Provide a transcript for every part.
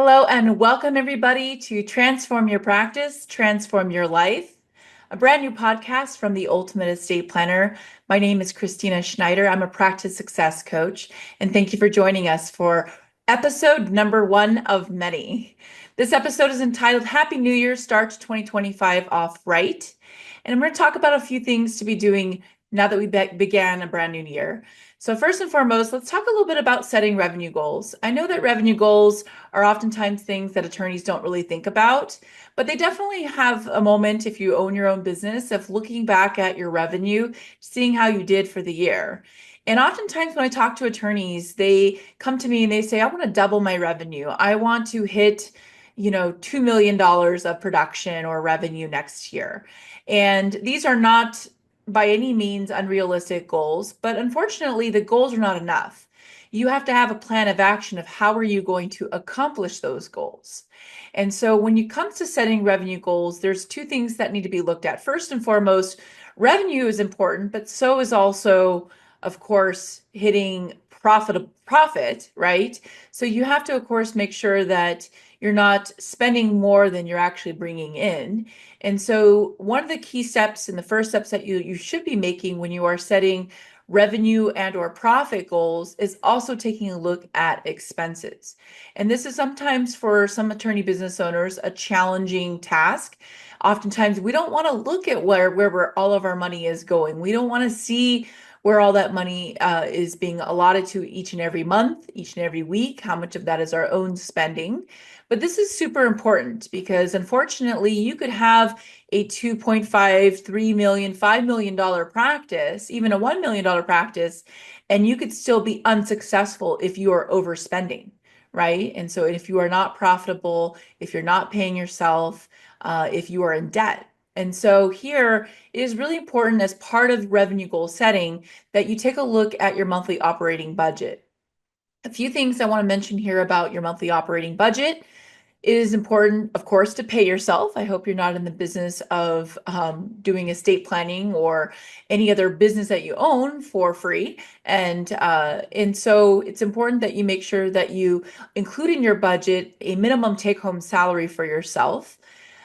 Hello and welcome everybody to Transform Your Practice, Transform Your Life, a brand new podcast from the Ultimate Estate Planner. My name is Kristina Schneider. I'm a practice success coach, and thank you for joining us for episode number 1 of many. This episode is entitled Happy New Year, Start 2025 Off Right. And I'm going to talk about a few things to be doing now that we began a brand new year. So first and foremost, let's talk a little bit about setting revenue goals. I know that revenue goals are oftentimes things that attorneys don't really think about, but they definitely have a moment if you own your own business of looking back at your revenue, seeing how you did for the year. And oftentimes when I talk to attorneys, they come to me and they say, I want to double my revenue. I want to hit, $2 million of production or revenue next year. And these are not by any means unrealistic goals, but unfortunately, the goals are not enough. You have to have a plan of action of how are you going to accomplish those goals. And so when it comes to setting revenue goals, there's two things that need to be looked at. First and foremost, revenue is important, but so is also, of course, hitting profit, right? So you have to, of course, make sure that you're not spending more than you're actually bringing in. And so one of the key steps and the first steps that you should be making when you are setting revenue and or profit goals is also taking a look at expenses. And this is sometimes for some attorney business owners a challenging task. Oftentimes we don't want to look at where all of our money is going. We don't want to see where all that money is being allotted to each and every month, each and every week, how much of that is our own spending. But this is super important because unfortunately you could have a 2.5, 3 million, $5 million practice, even a $1 million practice, and you could still be unsuccessful if you are overspending, right? And so if you are not profitable, if you're not paying yourself, if you are in debt. And so here it is really important as part of revenue goal setting that you take a look at your monthly operating budget. A few things I want to mention here about your monthly operating budget. It is important, of course, to pay yourself. I hope you're not in the business of doing estate planning or any other business that you own for free. And so it's important that you make sure that you include in your budget a minimum take-home salary for yourself.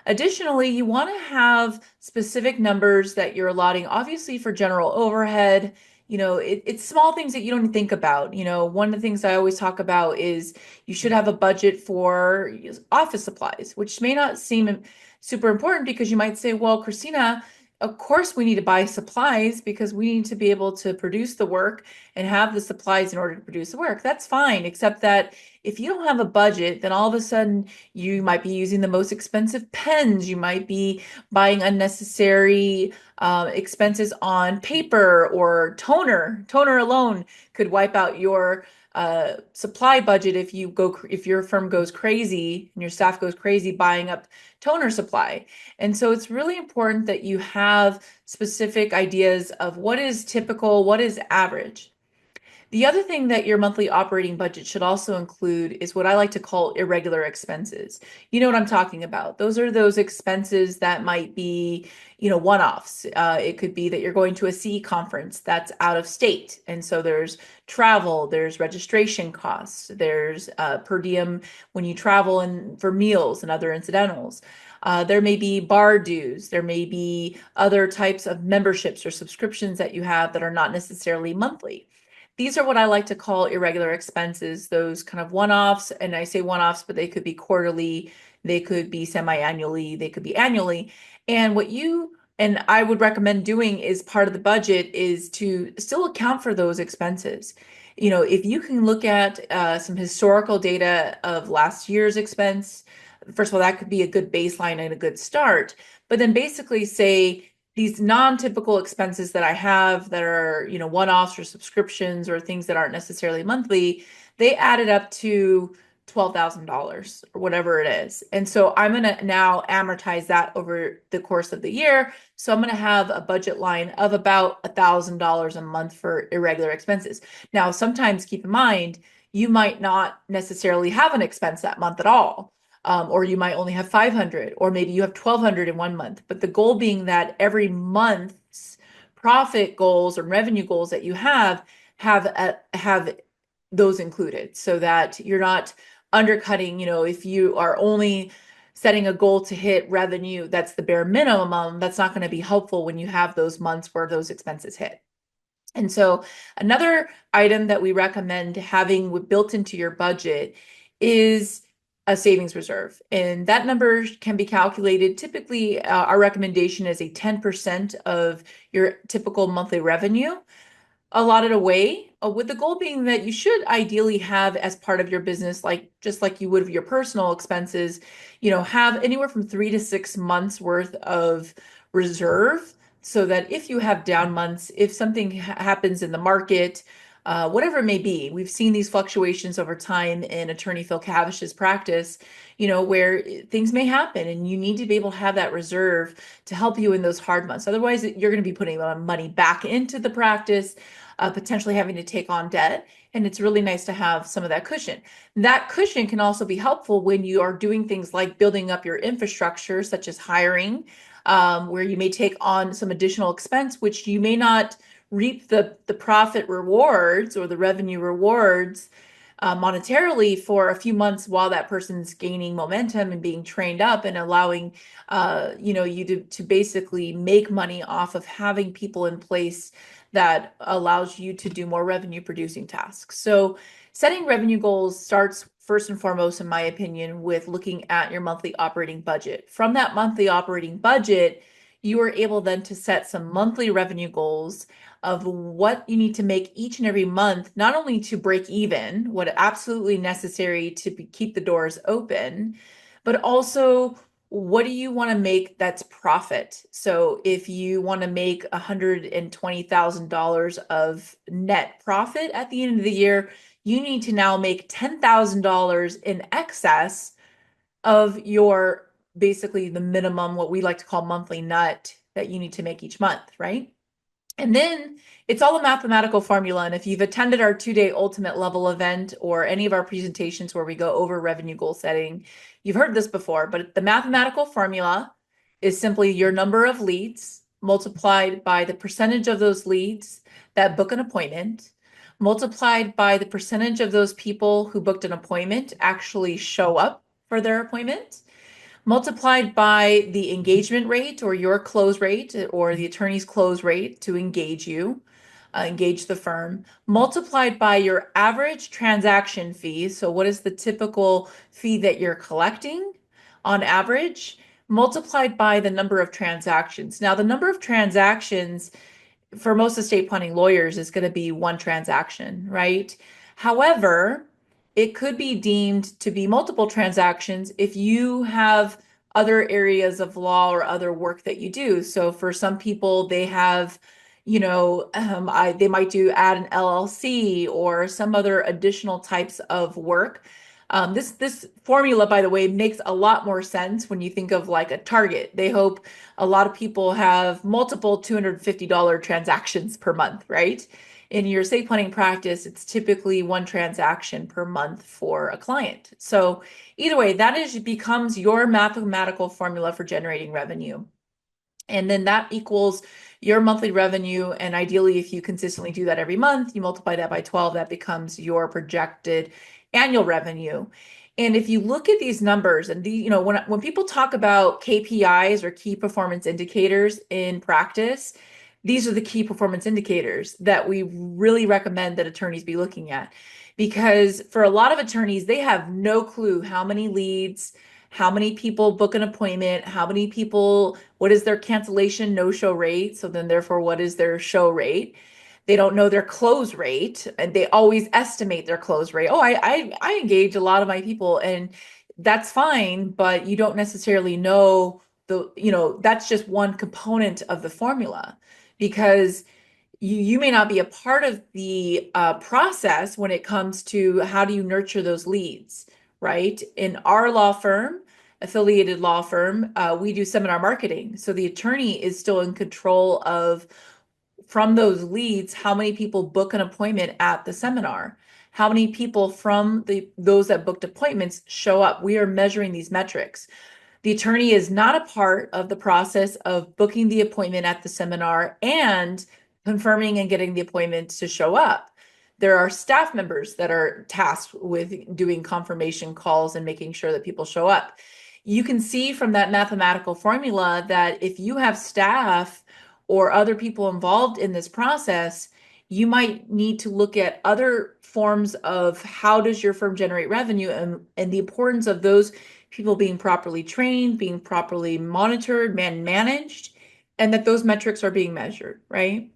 Additionally, you want to have specific numbers that you're allotting, obviously for general overhead. It's small things that you don't think about. One of the things I always talk about is you should have a budget for office supplies, which may not seem super important because you might say, well, Kristina, of course we need to buy supplies because we need to be able to produce the work and have the supplies in order to produce the work. That's fine, except that if you don't have a budget, then all of a sudden you might be using the most expensive pens. You might be buying unnecessary expenses on paper or toner. Toner alone could wipe out your supply budget if your firm goes crazy and your staff goes crazy buying up toner supply. And so it's really important that you have specific ideas of what is typical, what is average. The other thing that your monthly operating budget should also include is what I like to call irregular expenses. You know what I'm talking about. Those are those expenses that might be, one-offs. It could be that you're going to a CE conference that's out of state. And so there's travel, there's registration costs, there's per diem when you travel and for meals and other incidentals. There may be bar dues. There may be other types of memberships or subscriptions that you have that are not necessarily monthly. These are what I like to call irregular expenses, those kind of one-offs. And I say one-offs, but they could be quarterly, they could be semi-annually, they could be annually. And what you and I would recommend doing is part of the budget is to still account for those expenses. If you can look at some historical data of last year's expense, first of all, that could be a good baseline and a good start. But then basically say, these non-typical expenses that I have that are, one-offs or subscriptions or things that aren't necessarily monthly, they added up to $12,000 or whatever it is. And so I'm going to now amortize that over the course of the year. So I'm going to have a budget line of about $1,000 a month for irregular expenses. Now, sometimes keep in mind, you might not necessarily have an expense that month at all. Or you might only have 500, or maybe you have 1,200 in one month. But the goal being that every month's profit goals or revenue goals that you have those included, so that you're not undercutting, if you are only setting a goal to hit revenue, that's the bare minimum, that's not going to be helpful when you have those months where those expenses hit. And so another item that we recommend having built into your budget is a savings reserve. And that number can be calculated. Typically, our recommendation is a 10% of your typical monthly revenue allotted away, with the goal being that you should ideally have as part of your business, like just like you would of your personal expenses, have anywhere from 3 to 6 months worth of reserve, so that if you have down months, if something happens in the market, whatever it may be, we've seen these fluctuations over time in attorney Phil Cavish's practice, where things may happen and you need to be able to have that reserve to help you in those hard months. Otherwise, you're going to be putting a lot of money back into the practice, potentially having to take on debt. And it's really nice to have some of that cushion. That cushion can also be helpful when you are doing things like building up your infrastructure, such as hiring, where you may take on some additional expense, which you may not reap the profit rewards or the revenue rewards monetarily for a few months while that person's gaining momentum and being trained up and allowing you to basically make money off of having people in place that allows you to do more revenue producing tasks. So setting revenue goals starts first and foremost, in my opinion, with looking at your monthly operating budget. From that monthly operating budget, you are able then to set some monthly revenue goals of what you need to make each and every month, not only to break even, what absolutely necessary to keep the doors open, but also what do you want to make that's profit? So if you want to make $120,000 of net profit at the end of the year, you need to now make $10,000 in excess of your basically the minimum, what we like to call monthly nut that you need to make each month, right? And then it's all a mathematical formula. And if you've attended our 2-day ultimate level event or any of our presentations where we go over revenue goal setting, you've heard this before, but the mathematical formula is simply your number of leads multiplied by the percentage of those leads that book an appointment, multiplied by the percentage of those people who booked an appointment actually show up for their appointment, multiplied by the engagement rate or your close rate or the attorney's close rate to engage you, engage the firm, multiplied by your average transaction fee. So what is the typical fee that you're collecting on average, multiplied by the number of transactions. Now, the number of transactions for most estate planning lawyers is going to be one transaction, right? However, it could be deemed to be multiple transactions if you have other areas of law or other work that you do. So for some people, they have, they might add an LLC or some other additional types of work. This formula, by the way, makes a lot more sense when you think of like a Target. They hope a lot of people have multiple $250 transactions per month, right? In your estate planning practice, it's typically one transaction per month for a client. So either way, becomes your mathematical formula for generating revenue. And then that equals your monthly revenue. And ideally, if you consistently do that every month, you multiply that by 12, that becomes your projected annual revenue. And if you look at these numbers and when people talk about KPIs or key performance indicators in practice, these are the key performance indicators that we really recommend that attorneys be looking at. Because for a lot of attorneys, they have no clue how many leads, how many people book an appointment, what is their cancellation no-show rate? So then therefore, what is their show rate? They don't know their close rate, and they always estimate their close rate. Oh, I engage a lot of my people, and that's fine, but you don't necessarily know that's just one component of the formula, because you may not be a part of the process when it comes to how do you nurture those leads, right? In our law firm, affiliated law firm, we do seminar marketing. So the attorney is still in control of, from those leads, how many people book an appointment at the seminar, how many people from those that booked appointments show up. We are measuring these metrics. The attorney is not a part of the process of booking the appointment at the seminar and confirming and getting the appointment to show up. There are staff members that are tasked with doing confirmation calls and making sure that people show up. You can see from that mathematical formula that if you have staff or other people involved in this process, you might need to look at other forms of how does your firm generate revenue, and the importance of those people being properly trained, being properly monitored, managed, and that those metrics are being measured, right?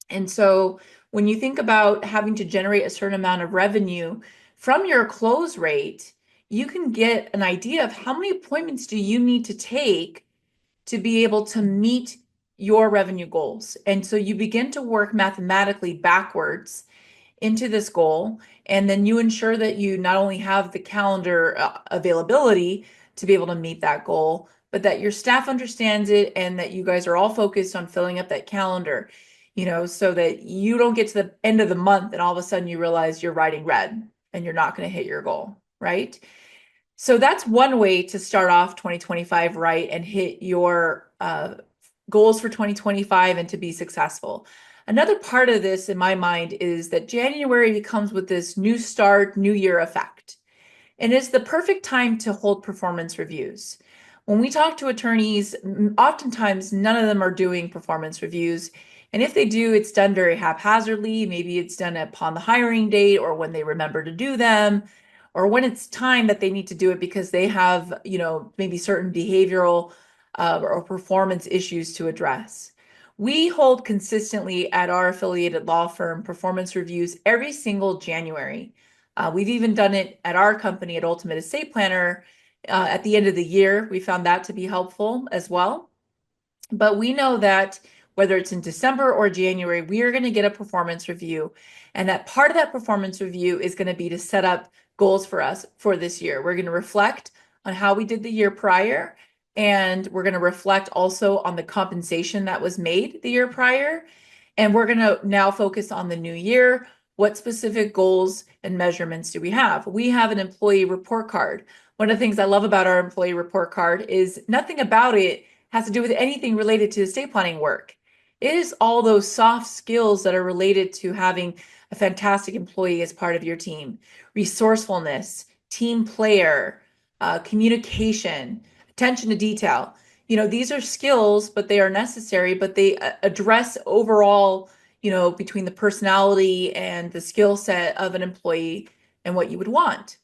And so when you think about having to generate a certain amount of revenue from your close rate, you can get an idea of how many appointments do you need to take to be able to meet your revenue goals. And so you begin to work mathematically backwards into this goal, and then you ensure that you not only have the calendar availability to be able to meet that goal, but that your staff understands it and that you guys are all focused on filling up that calendar, so that you don't get to the end of the month and all of a sudden you realize you're writing red and you're not going to hit your goal, right? So that's one way to start off 2025 right and hit your goals for 2025 and to be successful. Another part of this, in my mind, is that January comes with this new start, new year effect. And it's the perfect time to hold performance reviews. When we talk to attorneys, oftentimes none of them are doing performance reviews. And if they do, it's done very haphazardly. Maybe it's done upon the hiring date or when they remember to do them, or when it's time that they need to do it because they have, maybe certain behavioral or performance issues to address. We hold consistently at our affiliated law firm performance reviews every single January. We've even done it at our company at Ultimate Estate Planner at the end of the year. We found that to be helpful as well. But we know that whether it's in December or January, we are going to get a performance review. And that part of that performance review is going to be to set up goals for us for this year. We're going to reflect on how we did the year prior. And we're going to reflect also on the compensation that was made the year prior. And we're going to now focus on the new year. What specific goals and measurements do we have? We have an employee report card. One of the things I love about our employee report card is nothing about it has to do with anything related to estate planning work. It is all those soft skills that are related to having a fantastic employee as part of your team. Resourcefulness, team player, communication, attention to detail. These are skills, but they are necessary, but they address overall, between the personality and the skill set of an employee and what you would want.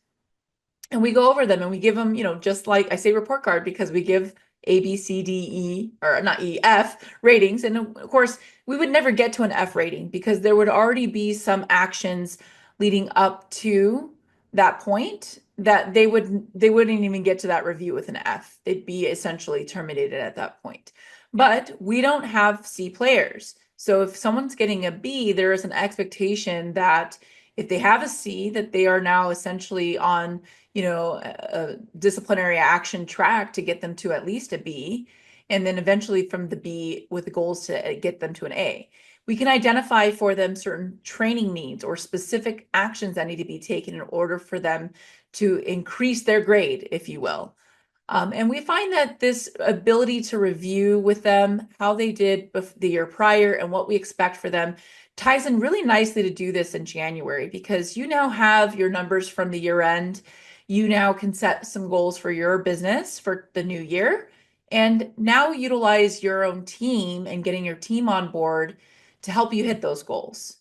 And we go over them and we give them, just like I say report card, because we give A, B, C, D, E, or not E, F ratings. And of course, we would never get to an F rating because there would already be some actions leading up to that point that they wouldn't even get to that review with an F. They'd be essentially terminated at that point. But we don't have C players. So if someone's getting a B, there is an expectation that if they have a C, that they are now essentially on, a disciplinary action track to get them to at least a B, and then eventually from the B with the goals to get them to an A. We can identify for them certain training needs or specific actions that need to be taken in order for them to increase their grade, if you will. And we find that this ability to review with them how they did the year prior and what we expect for them ties in really nicely to do this in January, because you now have your numbers from the year end. You now can set some goals for your business for the new year, and now utilize your own team and getting your team on board to help you hit those goals.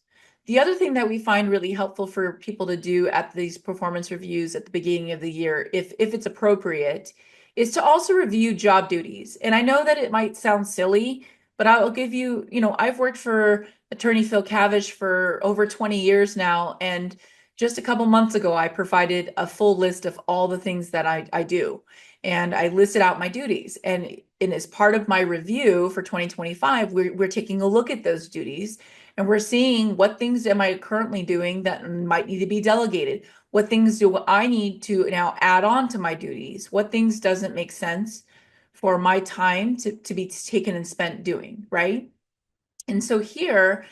The other thing that we find really helpful for people to do at these performance reviews at the beginning of the year, if it's appropriate, is to also review job duties. And I know that it might sound silly, but I'll give you, I've worked for attorney Phil Cavish for over 20 years now. And just a couple months ago, I provided a full list of all the things that I do. And I listed out my duties. And as part of my review for 2025, we're taking a look at those duties. And we're seeing what things am I currently doing that might need to be delegated? What things do I need to now add on to my duties? What things doesn't make sense for my time to be taken and spent doing, right? And so here,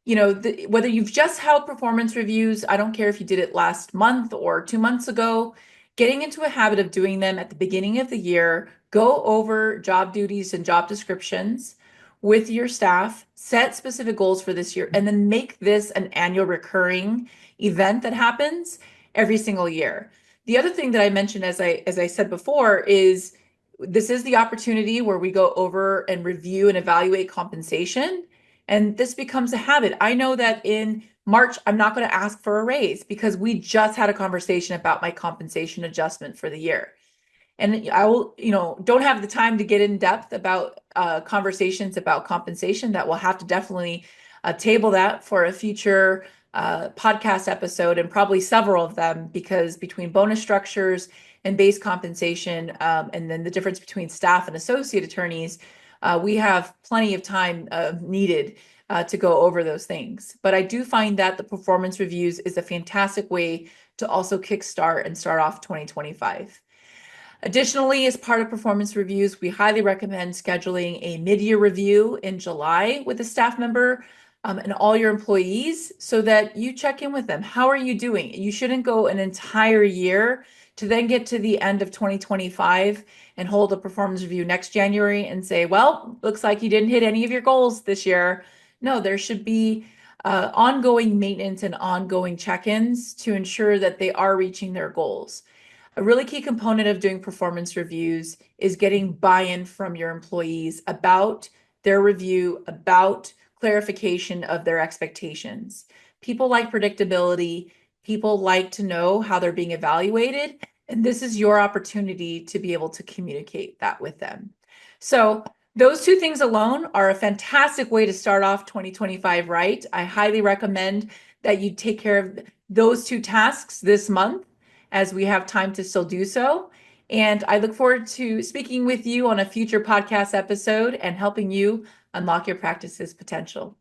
whether you've just held performance reviews, I don't care if you did it last month or 2 months ago, getting into a habit of doing them at the beginning of the year, go over job duties and job descriptions, with your staff, set specific goals for this year, and then make this an annual recurring event that happens every single year. The other thing that I mentioned, as I said before, is this is the opportunity where we go over and review and evaluate compensation. And this becomes a habit. I know that in March, I'm not going to ask for a raise because we just had a conversation about my compensation adjustment for the year. And I will, don't have the time to get in depth about conversations about compensation. That we'll have to definitely table that for a future podcast episode, and probably several of them, because between bonus structures and base compensation, and then the difference between staff and associate attorneys, we have plenty of time needed to go over those things. But I do find that the performance reviews is a fantastic way to also kickstart and start off 2025. Additionally, as part of performance reviews, we highly recommend scheduling a mid-year review in July with a staff member and all your employees so that you check in with them. How are you doing? You shouldn't go an entire year to then get to the end of 2025 and hold a performance review next January and say, well, looks like you didn't hit any of your goals this year. No, there should be ongoing maintenance and ongoing check-ins to ensure that they are reaching their goals. A really key component of doing performance reviews is getting buy-in from your employees about their review, about clarification of their expectations. People like predictability. People like to know how they're being evaluated, and this is your opportunity to be able to communicate that with them. So those two things alone are a fantastic way to start off 2025 right. I highly recommend that you take care of those two tasks this month, as we have time to still do so. And I look forward to speaking with you on a future podcast episode and helping you unlock your practice's potential.